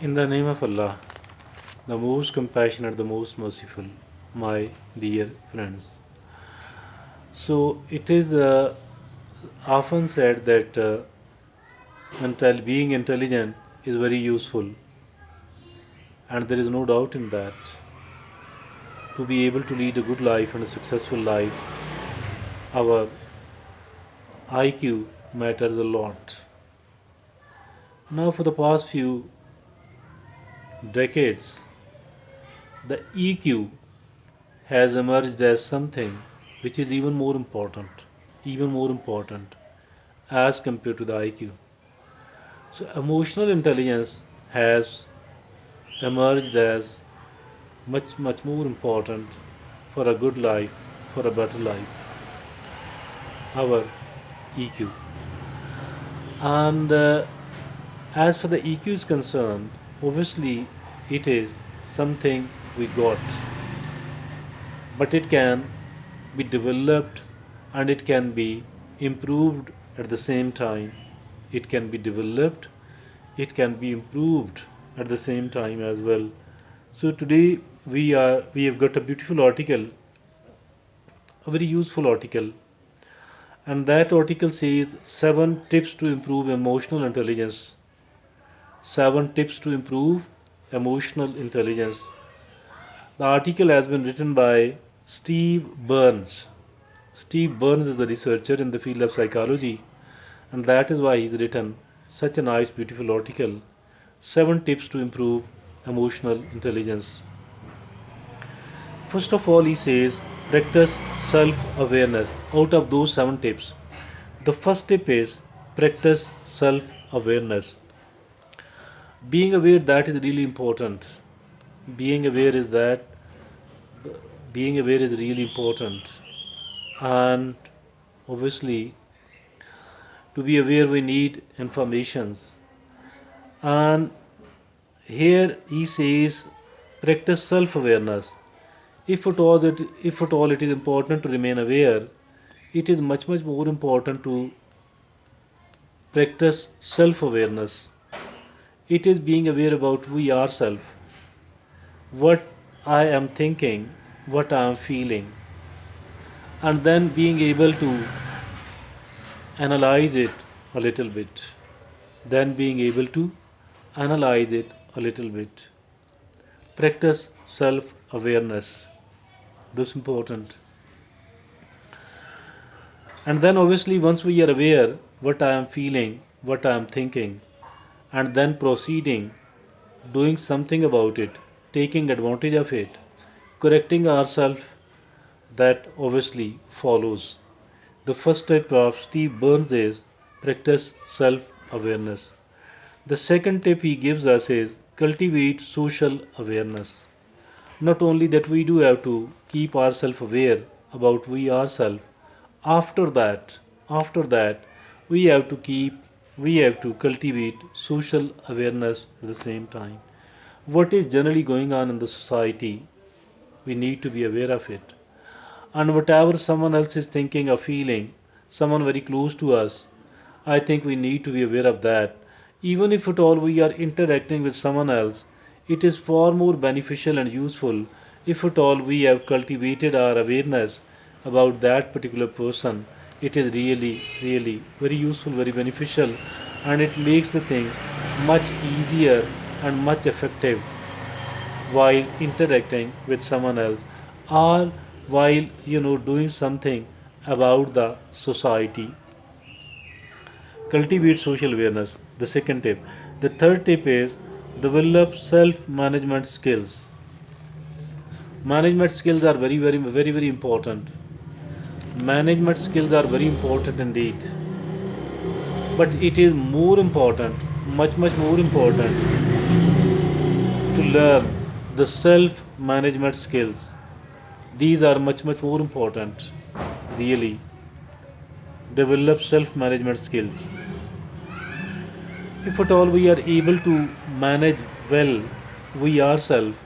In the name of Allah, the most compassionate, the most merciful, my dear friends. So, it is often said that being intelligent is very useful, and there is no doubt in that. To be able to lead a good life and a successful life, our IQ matters a lot. Now, for the past few decades, the EQ has emerged as something which is even more important as compared to the IQ. So, emotional intelligence has emerged as much more important for a good life, for a better life, our EQ. And as for the EQ is concerned, obviously it is something we got, but it can be developed and it can be improved at the same time. It can be developed, it can be improved at the same time as well. So today we have got a beautiful article, a very useful article, and that article says 7 tips to improve emotional intelligence. 7 tips to improve emotional intelligence. The article has been written by Steve Burns. Steve Burns is a researcher in the field of psychology, and that is why he's written such a nice, beautiful article. 7 tips to improve emotional intelligence. First of all, he says practice self awareness. Out of those 7 tips, the first tip is practice self awareness. Being aware that is really important. Being aware is that being aware is really important, and obviously to be aware we need informations. And here he says practice self awareness. If at all it is important to remain aware, it is much more important to practice self awareness. It is being aware about we ourselves, what I am thinking, what I am feeling, and then being able to analyze it a little bit. Then being able to analyze it a little bit. Practice self awareness. This is important. And then obviously once we are aware what I am feeling, what I am thinking, and then proceeding, doing something about it, taking advantage of it, correcting ourselves, that obviously follows. The first step of Steve Burns is practice self awareness. The second tip he gives us is cultivate social awareness. Not only that, we do have to keep ourselves aware about we ourselves. After that, after that, we have to keep, we have to cultivate social awareness at the same time. What is generally going on in the society, we need to be aware of it. And whatever someone else is thinking or feeling, someone very close to us, I think we need to be aware of that. Even if at all we are interacting with someone else, it is far more beneficial and useful if at all we have cultivated our awareness about that particular person. It is really very useful, very beneficial, and it makes the thing much easier and much effective while interacting with someone else, or while doing something about the society. Cultivate social awareness, the second tip. The third tip is develop self management skills. Management skills are very important. Management skills are very important indeed, but it is more important, much more important, to learn the self management skills. These are much more important. Really, develop self management skills. If at all we are able to manage well we ourselves,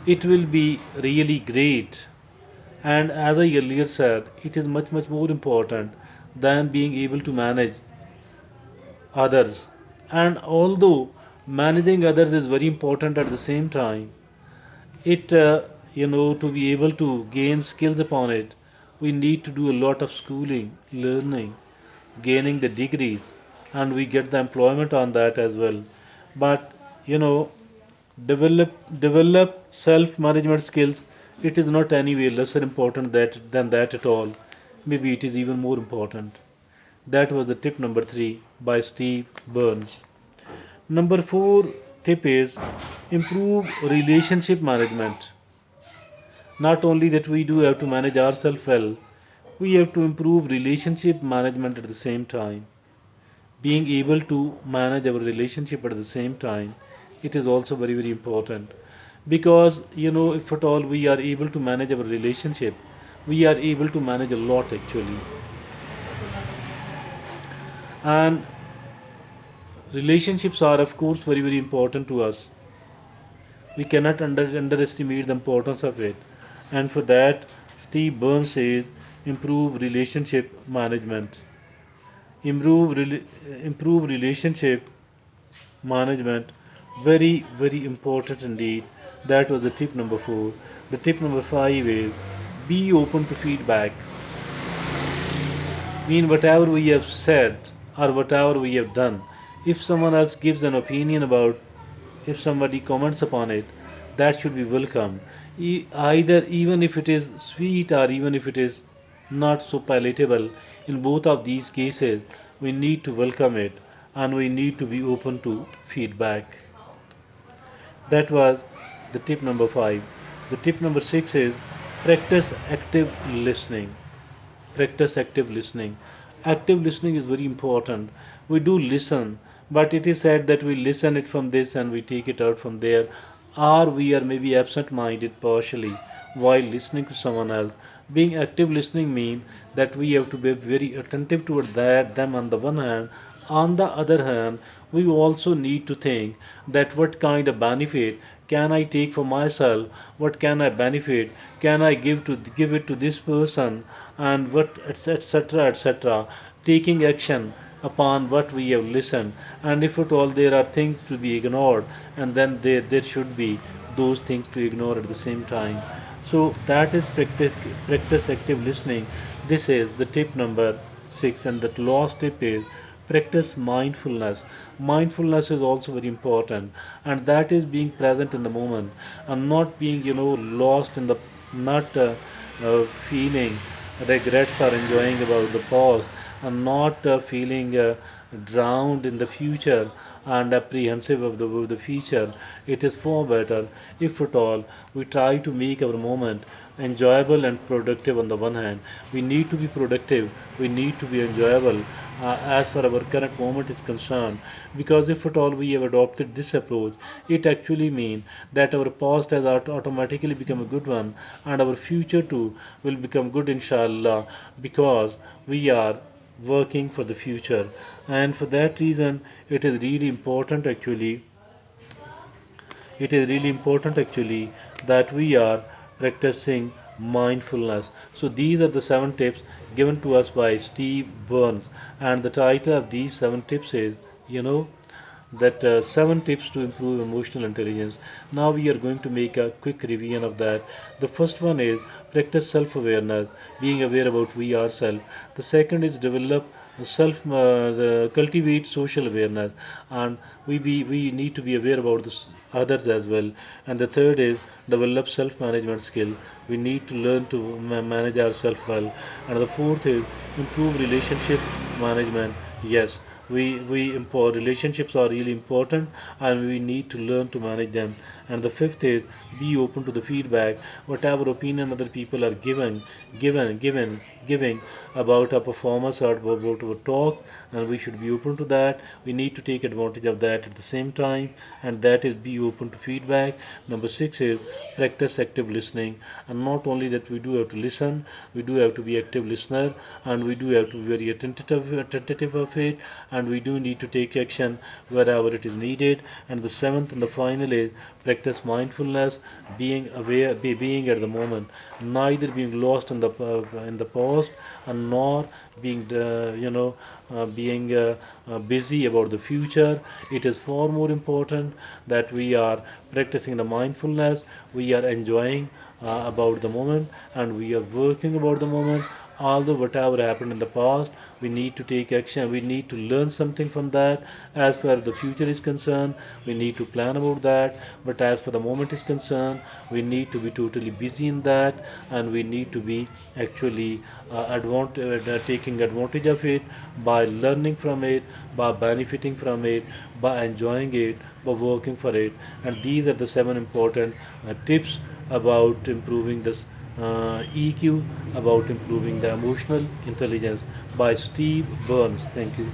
it will be really great. And as I earlier said, it is much more important than being able to manage others. And although Managing others is very important at the same time. It, to be able to gain skills upon it, we need to do a lot of schooling, learning, gaining the degrees, and we get the employment on that as well. But, you know, develop self management skills, it is not any way lesser important than that at all. Maybe it is even more important. That was the tip number 3 by Steve Burns. Number 4 tip is improve relationship management. Not only that we do have to manage ourselves well, we have to improve relationship management at the same time. Being able to manage our relationship at the same time, it is also very, very important. Because, if at all we are able to manage our relationship, we are able to manage a lot actually. And relationships are, of course, very, very important to us. We cannot underestimate the importance of it. And for that, Steve Burns says improve relationship management. Improve, improve relationship management. Very, very important indeed. That was the tip number 4. The tip number 5 is be open to feedback. Mean whatever we have said or whatever we have done, if someone else gives an opinion about, if somebody comments upon it, that should be welcome. Either even if it is sweet or even if it is not so palatable, in both of these cases, we need to welcome it and we need to be open to feedback. That was the tip number 5. The tip number 6 is practice active listening. Practice active listening. Active listening is very important. We do listen, but it is said that we listen it from this and we take it out from there, or we are maybe absent minded partially while listening to someone else. Being active listening means that we have to be very attentive toward them on the one hand. On the other hand, we also need to think that what kind of benefit can I take for myself, what can I benefit, can I give it to this person, and what, etc., etc., taking action upon what we have listened. And if at all there are things to be ignored, and then there should be those things to ignore at the same time. So that is practice active listening. This is the tip number 6, and the last tip is practice mindfulness. Mindfulness is also very important, and that is being present in the moment and not being, lost in the, not feeling regrets or enjoying about the past, and not feeling drowned in the future and apprehensive of the future. It is far better if at all we try to make our moment enjoyable and productive. On the one hand, we need to be productive, we need to be enjoyable as far our current moment is concerned, because if at all we have adopted this approach, it actually means that our past has automatically become a good one, and our future too will become good, inshallah, because we are working for the future. And for that reason, it is really important actually, it is really important actually that we are practicing mindfulness. So these are the 7 tips given to us by Steve Burns, and the title of these 7 tips is, you know, that 7 tips to improve emotional intelligence. Now we are going to make a quick revision of that. The first one is practice self-awareness, being aware about we ourselves. The second is develop cultivate social awareness, and we need to be aware about others as well. And the third is develop self-management skill. We need to learn to manage ourselves well. And the fourth is improve relationship management. Yes, we import relationships are really important, and we need to learn to manage them. And the fifth is be open to the feedback, whatever opinion other people are giving about our performance or about our talk, and we should be open to that. We need to take advantage of that at the same time, and that is be open to feedback. Number 6 is practice active listening, and not only that we do have to listen, we do have to be active listener, and we do have to be very attentive of it, and we do need to take action wherever it is needed. And the seventh and the final is practice mindfulness, being aware, being at the moment, neither being lost in the past and nor being being busy about the future. It is far more important that we are practicing the mindfulness, we are enjoying about the moment, and we are working about the moment. Although whatever happened in the past, we need to take action, we need to learn something from that. As far as the future is concerned, we need to plan about that, but as for the moment is concerned, we need to be totally busy in that, and we need to be actually taking advantage of it by learning from it, by benefiting from it, by enjoying it, by working for it. And these are the seven important tips about improving this EQ, about improving the emotional intelligence by Steve Burns. Thank you.